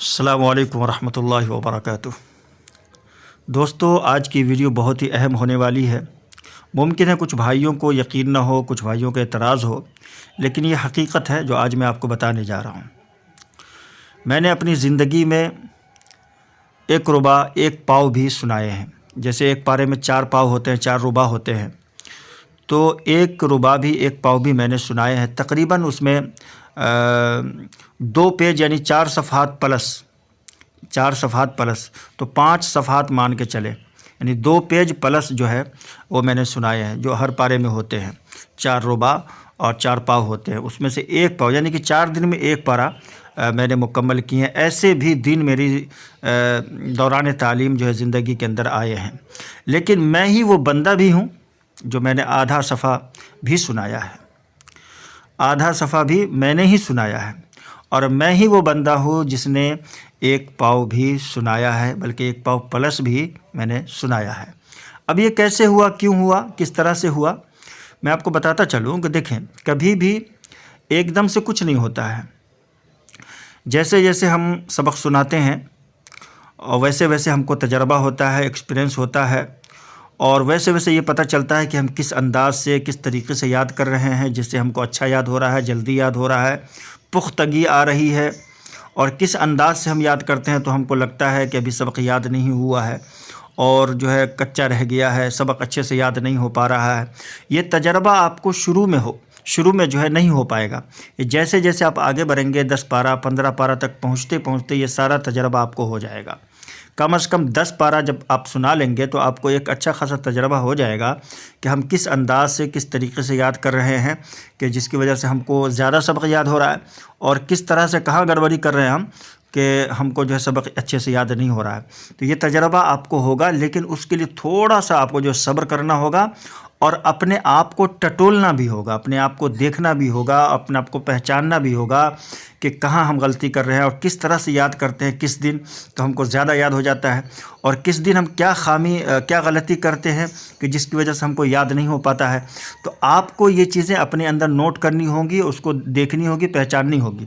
السلام علیکم ورحمۃ اللہ وبرکاتہ۔ دوستو، آج کی ویڈیو بہت ہی اہم ہونے والی ہے۔ ممکن ہے کچھ بھائیوں کو یقین نہ ہو، کچھ بھائیوں کا اعتراض ہو، لیکن یہ حقیقت ہے جو آج میں آپ کو بتانے جا رہا ہوں۔ میں نے اپنی زندگی میں ایک ربع ایک پاؤ بھی سنائے ہیں۔ جیسے ایک پارے میں 4 پاؤ ہوتے ہیں، 4 ربع ہوتے ہیں، تو ایک ربع بھی ایک پاؤ بھی میں نے سنائے ہیں۔ تقریباً اس میں 2 پیج یعنی 4 صفحات پلس 4 صفحات پلس تو 5 صفحات مان کے چلے، یعنی 2 پیج پلس جو ہے وہ میں نے سنائے ہیں، جو ہر پارے میں ہوتے ہیں۔ 4 ربع اور 4 پاؤ ہوتے ہیں، اس میں سے ایک پاؤ یعنی کہ 4 دن میں ایک پارہ میں نے مکمل کیے ہیں۔ ایسے بھی دن میری دوران تعلیم جو ہے زندگی کے اندر آئے ہیں، لیکن میں ہی وہ بندہ بھی ہوں جو میں نے آدھا صفحہ بھی سنایا ہے۔ آدھا صفحہ بھی میں نے ہی سنایا ہے، اور میں ہی وہ بندہ ہوں جس نے ایک پاؤ بھی سنایا ہے، بلکہ ایک پاؤ پلس بھی میں نے سنایا ہے۔ اب یہ کیسے ہوا، کیوں ہوا، کس طرح سے ہوا، میں آپ کو بتاتا چلوں کہ دیکھیں، کبھی بھی ایک دم سے کچھ نہیں ہوتا ہے۔ جیسے جیسے ہم سبق سناتے ہیں اور ویسے ویسے ہم کو تجربہ ہوتا ہے، ایکسپیرئنس ہوتا ہے، اور ویسے ویسے یہ پتہ چلتا ہے کہ ہم کس انداز سے، کس طریقے سے یاد کر رہے ہیں جس سے ہم کو اچھا یاد ہو رہا ہے، جلدی یاد ہو رہا ہے، پختگی آ رہی ہے، اور کس انداز سے ہم یاد کرتے ہیں تو ہم کو لگتا ہے کہ ابھی سبق یاد نہیں ہوا ہے اور جو ہے کچا رہ گیا ہے، سبق اچھے سے یاد نہیں ہو پا رہا ہے۔ یہ تجربہ آپ کو شروع میں جو ہے نہیں ہو پائے گا۔ یہ جیسے جیسے آپ آگے بڑھیں گے، 10 پارہ 15 پارہ تک پہنچتے پہنچتے یہ سارا تجربہ آپ کو ہو جائے گا۔ کم از کم 10 پارہ جب آپ سنا لیں گے تو آپ کو ایک اچھا خاصا تجربہ ہو جائے گا کہ ہم کس انداز سے، کس طریقے سے یاد کر رہے ہیں کہ جس کی وجہ سے ہم کو زیادہ سبق یاد ہو رہا ہے، اور کس طرح سے کہاں گڑبڑی کر رہے ہیں ہم کہ ہم کو جو ہے سبق اچھے سے یاد نہیں ہو رہا ہے۔ تو یہ تجربہ آپ کو ہوگا، لیکن اس کے لیے تھوڑا سا آپ کو جو صبر کرنا ہوگا، اور اپنے آپ کو ٹٹولنا بھی ہوگا، اپنے آپ کو دیکھنا بھی ہوگا، اپنے آپ کو پہچاننا بھی ہوگا کہ کہاں ہم غلطی کر رہے ہیں اور کس طرح سے یاد کرتے ہیں۔ کس دن تو ہم کو زیادہ یاد ہو جاتا ہے، اور کس دن ہم کیا غلطی کرتے ہیں کہ جس کی وجہ سے ہم کو یاد نہیں ہو پاتا ہے۔ تو آپ کو یہ چیزیں اپنے اندر نوٹ کرنی ہوں گی، اس کو دیکھنی ہوگی، پہچاننی ہوگی۔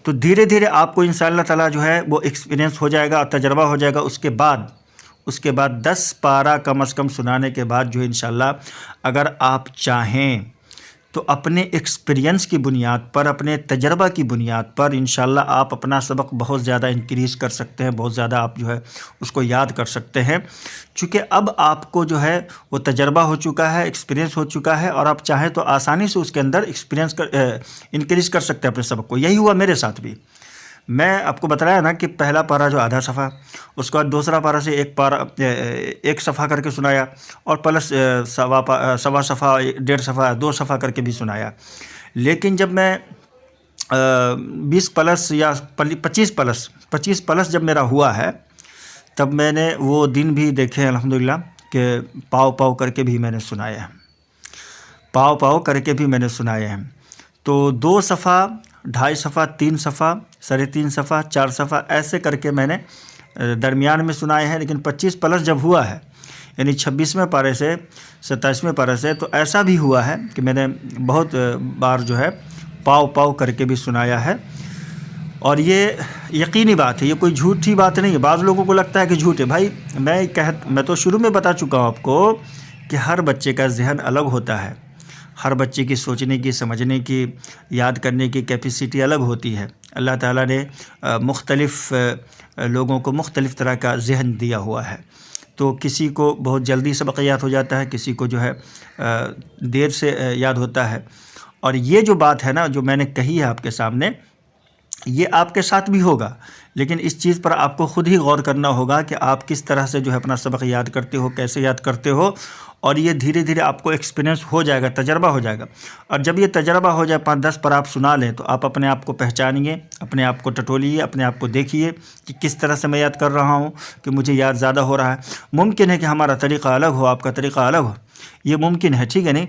تو دھیرے دھیرے آپ کو انشاءاللہ تعالیٰ جو ہے وہ ایکسپیرئنس ہو جائے گا، تجربہ ہو جائے گا۔ اس کے بعد 10 پارہ کم از کم سنانے کے بعد جو ہے انشاءاللہ اگر آپ چاہیں تو اپنے ایکسپیرئنس کی بنیاد پر، اپنے تجربہ کی بنیاد پر انشاءاللہ آپ اپنا سبق بہت زیادہ انکریز کر سکتے ہیں، بہت زیادہ آپ جو ہے اس کو یاد کر سکتے ہیں، چونکہ اب آپ کو جو ہے وہ تجربہ ہو چکا ہے، ایکسپیرئنس ہو چکا ہے، اور آپ چاہیں تو آسانی سے اس کے اندر ایکسپیرئنس انکریز کر سکتے ہیں اپنے سبق کو۔ یہی ہوا میرے ساتھ بھی۔ میں آپ کو بتایا نا کہ پہلا پارہ جو آدھا صفحہ، اس کے بعد دوسرا پارہ سے ایک صفحہ کر کے سنایا، اور پلس سوا صفحہ، 1.5 صفحہ، 2 صفحہ کر کے بھی سنایا۔ لیکن جب میں 20 پلس یا 25 پلس جب میرا ہوا ہے، تب میں نے وہ دن بھی دیکھے الحمدللہ کہ پاؤ کر کے بھی میں نے سنائے ہیں، پاؤ کر کے بھی میں نے سنائے ہیں۔ تو 2 صفحہ، 2.5 صفحہ، 3 صفحہ، 3.5 صفحہ، 4 صفحہ ایسے کر کے میں نے درمیان میں سنائے ہیں۔ لیکن 25 پلس جب ہوا ہے، یعنی 26ویں پارے سے 27ویں پارے سے، تو ایسا بھی ہوا ہے کہ میں نے بہت بار جو ہے پاؤ کر کے بھی سنایا ہے۔ اور یہ یقینی بات ہے، یہ کوئی جھوٹی بات نہیں ہے۔ بعض لوگوں کو لگتا ہے کہ جھوٹ ہے۔ بھائی میں تو شروع میں بتا چکا ہوں آپ کو کہ ہر بچے کا ذہن الگ ہوتا ہے، ہر بچے کی سوچنے کی، سمجھنے کی، یاد کرنے کی کیپیسٹی الگ ہوتی ہے۔ اللہ تعالیٰ نے مختلف لوگوں کو مختلف طرح کا ذہن دیا ہوا ہے، تو کسی کو بہت جلدی سبق یاد ہو جاتا ہے، کسی کو جو ہے دیر سے یاد ہوتا ہے۔ اور یہ جو بات ہے نا جو میں نے کہی ہے آپ کے سامنے، یہ آپ کے ساتھ بھی ہوگا، لیکن اس چیز پر آپ کو خود ہی غور کرنا ہوگا کہ آپ کس طرح سے جو ہے اپنا سبق یاد کرتے ہو، کیسے یاد کرتے ہو، اور یہ دھیرے دھیرے آپ کو ایکسپیرئنس ہو جائے گا، تجربہ ہو جائے گا۔ اور جب یہ تجربہ ہو جائے، 5-10 پر آپ سنا لیں، تو آپ اپنے آپ کو پہچانیے، اپنے آپ کو ٹٹولیے، اپنے آپ کو دیکھیے کہ کس طرح سے میں یاد کر رہا ہوں کہ مجھے یاد زیادہ ہو رہا ہے۔ ممکن ہے کہ ہمارا طریقہ الگ ہو، آپ کا طریقہ الگ ہو، یہ ممکن ہے، ٹھیک ہے نہیں؟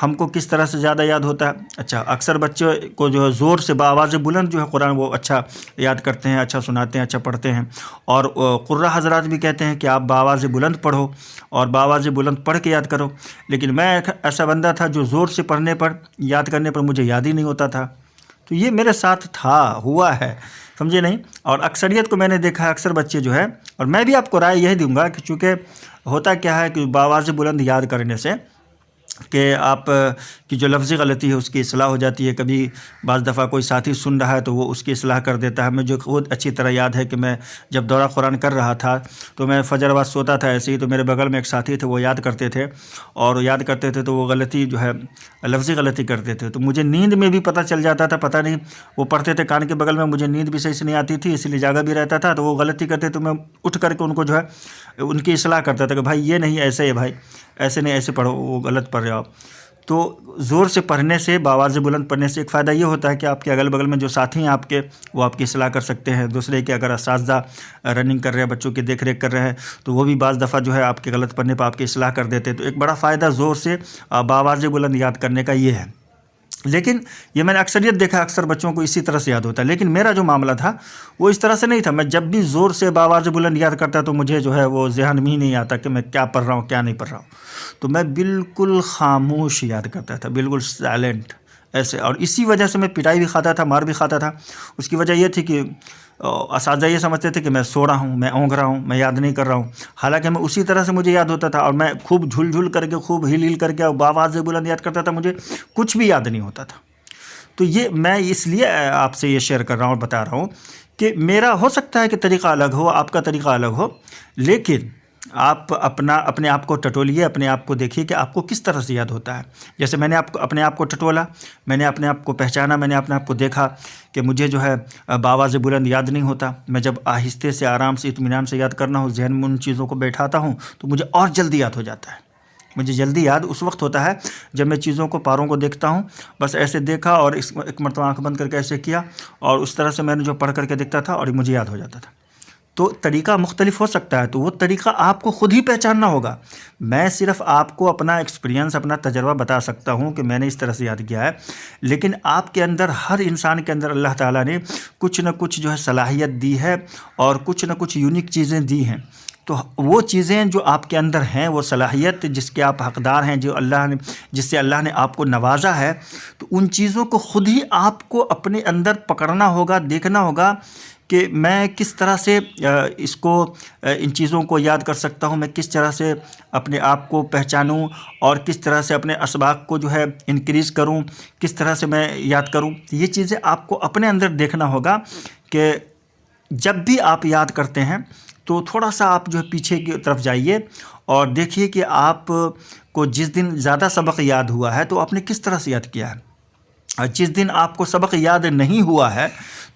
ہم کو کس طرح سے زیادہ یاد ہوتا ہے؟ اچھا، اکثر بچوں کو جو ہے زور سے بآواز بلند جو ہے قرآن وہ اچھا یاد کرتے ہیں، اچھا سناتے ہیں، اچھا پڑھتے ہیں، اور قراء حضرات بھی کہتے ہیں کہ آپ بآواز بلند پڑھو اور بآواز بلند پڑھ کے یاد کرو۔ لیکن میں ایک ایسا بندہ تھا جو زور سے پڑھنے پر، یاد کرنے پر مجھے یاد ہی نہیں ہوتا تھا۔ تو یہ میرے ساتھ ہوا ہے، سمجھے نہیں. اور اکثریت کو میں نے دیکھا ہے، اکثر بچے جو ہے، اور میں بھی آپ کو رائے یہی دوں گا کہ چونکہ ہوتا کیا ہے کہ بآواز بلند یاد کرنے سے کہ آپ کی جو لفظی غلطی ہے اس کی اصلاح ہو جاتی ہے. کبھی بعض دفعہ کوئی ساتھی سن رہا ہے تو وہ اس کی اصلاح کر دیتا ہے. مجھے خود اچھی طرح یاد ہے کہ میں جب دورہ قرآن کر رہا تھا تو میں فجر بعد سوتا تھا ایسے ہی، تو میرے بغل میں ایک ساتھی تھے، وہ یاد کرتے تھے، اور یاد کرتے تھے تو وہ غلطی جو ہے لفظی غلطی کرتے تھے، تو مجھے نیند میں بھی پتہ چل جاتا تھا. پتہ نہیں وہ پڑھتے تھے کان کے بغل میں، مجھے نیند بھی صحیح سے نہیں آتی تھی، اس لیے جاگا بھی رہتا تھا. تو وہ غلطی کرتے تو میں اٹھ کر کے ان کو جو ہے ان کی اصلاح کرتا تھا کہ بھائی یہ نہیں، ایسے ہے بھائی، ایسے نہیں، ایسے پڑھو، وہ غلط پڑھ رہے ہو آپ. تو زور سے پڑھنے سے، بآواز بلند پڑھنے سے ایک فائدہ یہ ہوتا ہے کہ آپ کے اگل بغل میں جو ساتھی ہیں آپ کے، وہ آپ کی اصلاح کر سکتے ہیں. دوسرے کہ اگر اساتذہ رننگ کر رہے ہیں، بچوں کی دیکھ ریکھ کر رہے ہیں، تو وہ بھی بعض دفعہ جو ہے آپ کے غلط پڑھنے پہ آپ کی اصلاح کر دیتے ہیں. تو ایک بڑا فائدہ زور سے بآواز بلند یاد کرنے کا یہ ہے. لیکن یہ میں نے اکثریت دیکھا، اکثر بچوں کو اسی طرح سے یاد ہوتا ہے. لیکن میرا جو معاملہ تھا وہ اس طرح سے نہیں تھا. میں جب بھی زور سے بآواز بلند یاد کرتا تو مجھے جو ہے وہ ذہن میں ہی نہیں آتا کہ میں کیا پڑھ رہا ہوں کیا نہیں پڑھ رہا ہوں. تو میں بالکل خاموش یاد کرتا تھا، بالکل سائلنٹ ایسے. اور اسی وجہ سے میں پٹائی بھی کھاتا تھا، مار بھی کھاتا تھا. اس کی وجہ یہ تھی کہ اساتذہ یہ سمجھتے تھے کہ میں سو رہا ہوں، میں اونگ رہا ہوں، میں یاد نہیں کر رہا ہوں. حالانکہ میں اسی طرح سے مجھے یاد ہوتا تھا، اور میں خوب جھل جھل کر کے، خوب ہل ہل کر کے بآواز بلند یاد کرتا تھا، مجھے کچھ بھی یاد نہیں ہوتا تھا. تو یہ میں اس لیے آپ سے یہ شیئر کر رہا ہوں اور بتا رہا ہوں کہ میرا ہو سکتا ہے کہ طریقہ الگ ہو، آپ کا طریقہ الگ ہو، لیکن آپ اپنے آپ کو ٹٹولیے، اپنے آپ کو دیکھیے کہ آپ کو کس طرح سے یاد ہوتا ہے. جیسے میں نے اپنے آپ کو ٹٹولا، میں نے اپنے آپ کو پہچانا، میں نے اپنے آپ کو دیکھا کہ مجھے جو ہے بآواز بلند یاد نہیں ہوتا. میں جب آہستہ سے، آرام سے، اطمینان سے یاد کرنا ہو، ذہن میں ان چیزوں کو بیٹھاتا ہوں تو مجھے اور جلدی یاد ہو جاتا ہے. مجھے جلدی یاد اس وقت ہوتا ہے جب میں چیزوں کو، پاروں کو دیکھتا ہوں، بس ایسے دیکھا اور ایک مرتبہ آنکھ بند کر کے ایسے کیا، اور اس طرح سے میں نے جو پڑھ کر کے دیکھتا تھا اور مجھے یاد ہو جاتا تھا. تو طریقہ مختلف ہو سکتا ہے، تو وہ طریقہ آپ کو خود ہی پہچاننا ہوگا. میں صرف آپ کو اپنا ایکسپیرینس، اپنا تجربہ بتا سکتا ہوں کہ میں نے اس طرح سے یاد کیا ہے. لیکن آپ کے اندر، ہر انسان کے اندر اللہ تعالیٰ نے کچھ نہ کچھ جو ہے صلاحیت دی ہے، اور کچھ نہ کچھ یونیک چیزیں دی ہیں. تو وہ چیزیں جو آپ کے اندر ہیں، وہ صلاحیت جس کے آپ حقدار ہیں، جس سے اللہ نے آپ کو نوازا ہے، تو ان چیزوں کو خود ہی آپ کو اپنے اندر پکڑنا ہوگا، دیکھنا ہوگا کہ میں کس طرح سے ان چیزوں کو یاد کر سکتا ہوں، میں کس طرح سے اپنے آپ کو پہچانوں، اور کس طرح سے اپنے اسباق کو جو ہے انکریز کروں، کس طرح سے میں یاد کروں. یہ چیزیں آپ کو اپنے اندر دیکھنا ہوگا کہ جب بھی آپ یاد کرتے ہیں تو تھوڑا سا آپ جو ہے پیچھے کی طرف جائیے اور دیکھیے کہ آپ کو جس دن زیادہ سبق یاد ہوا ہے تو آپ نے کس طرح سے یاد کیا ہے، اور جس دن آپ کو سبق یاد نہیں ہوا ہے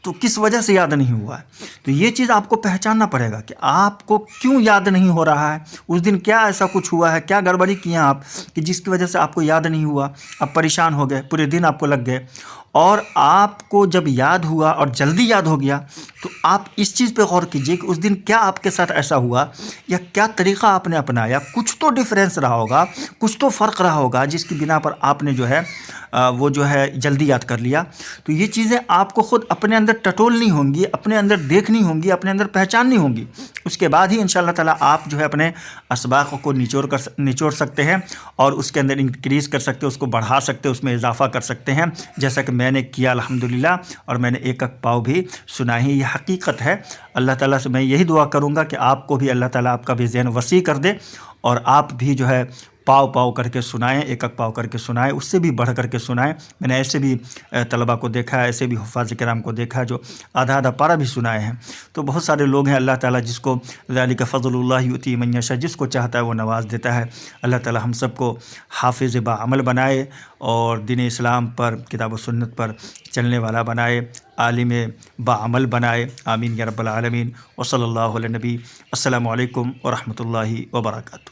تو کس وجہ سے یاد نہیں ہوا ہے. تو یہ چیز آپ کو پہچاننا پڑے گا کہ آپ کو کیوں یاد نہیں ہو رہا ہے، اس دن کیا ایسا کچھ ہوا ہے، کیا گڑبڑی کیے آپ کہ جس کی وجہ سے آپ کو یاد نہیں ہوا. آپ پریشان ہو گئے، پورے دن آپ کو لگ گئے، اور آپ کو جب یاد ہوا اور جلدی یاد ہو گیا تو آپ اس چیز پہ غور کیجئے کہ اس دن کیا آپ کے ساتھ ایسا ہوا، یا کیا طریقہ آپ نے اپنایا. کچھ تو ڈیفرنس رہا ہوگا، کچھ تو فرق رہا ہوگا جس کی بنا پر آپ نے جو ہے وہ جو ہے جلدی یاد کر لیا. تو یہ چیزیں آپ کو خود اپنے اندر ٹٹولنی ہوں گی، اپنے اندر دیکھنی ہوں گی، اپنے اندر پہچاننی ہوں گی. اس کے بعد ہی انشاءاللہ تعالیٰ آپ جو ہے اپنے اسباق کو نچوڑ سکتے ہیں، اور اس کے اندر انکریز کر سکتے ہیں، اس کو بڑھا سکتے ہیں، اس میں اضافہ کر سکتے ہیں، جیسا کہ میں نے کیا الحمدللہ. اور میں نے ایک پاؤ بھی سنائی. یہ حقیقت ہے. اللہ تعالیٰ سے میں یہی دعا کروں گا کہ آپ کو بھی اللہ تعالیٰ آپ کا بھی ذہن وسیع کر دے، اور آپ بھی جو ہے پاؤ کر کے سنائیں، ایک پاؤ کر کے سنائیں، اس سے بھی بڑھ کر کے سنائیں. میں نے ایسے بھی طلبہ کو دیکھا ہے، ایسے بھی حفاظ کرام کو دیکھا ہے جو آدھا پارہ بھی سنائے ہیں. تو بہت سارے لوگ ہیں، اللہ تعالیٰ جس کو ذالک فضل اللہ یؤتی من یشاء، جس کو چاہتا ہے وہ نواز دیتا ہے. اللہ تعالیٰ ہم سب کو حافظ بعمل بنائے، اور دین اسلام پر، کتاب و سنت پر چلنے والا بنائے، عالم بعمل بنائے. آمین یا رب العالمین. وصلی اللہ علیہ نبی. السلام علیکم ورحمۃ اللہ وبرکاتہ.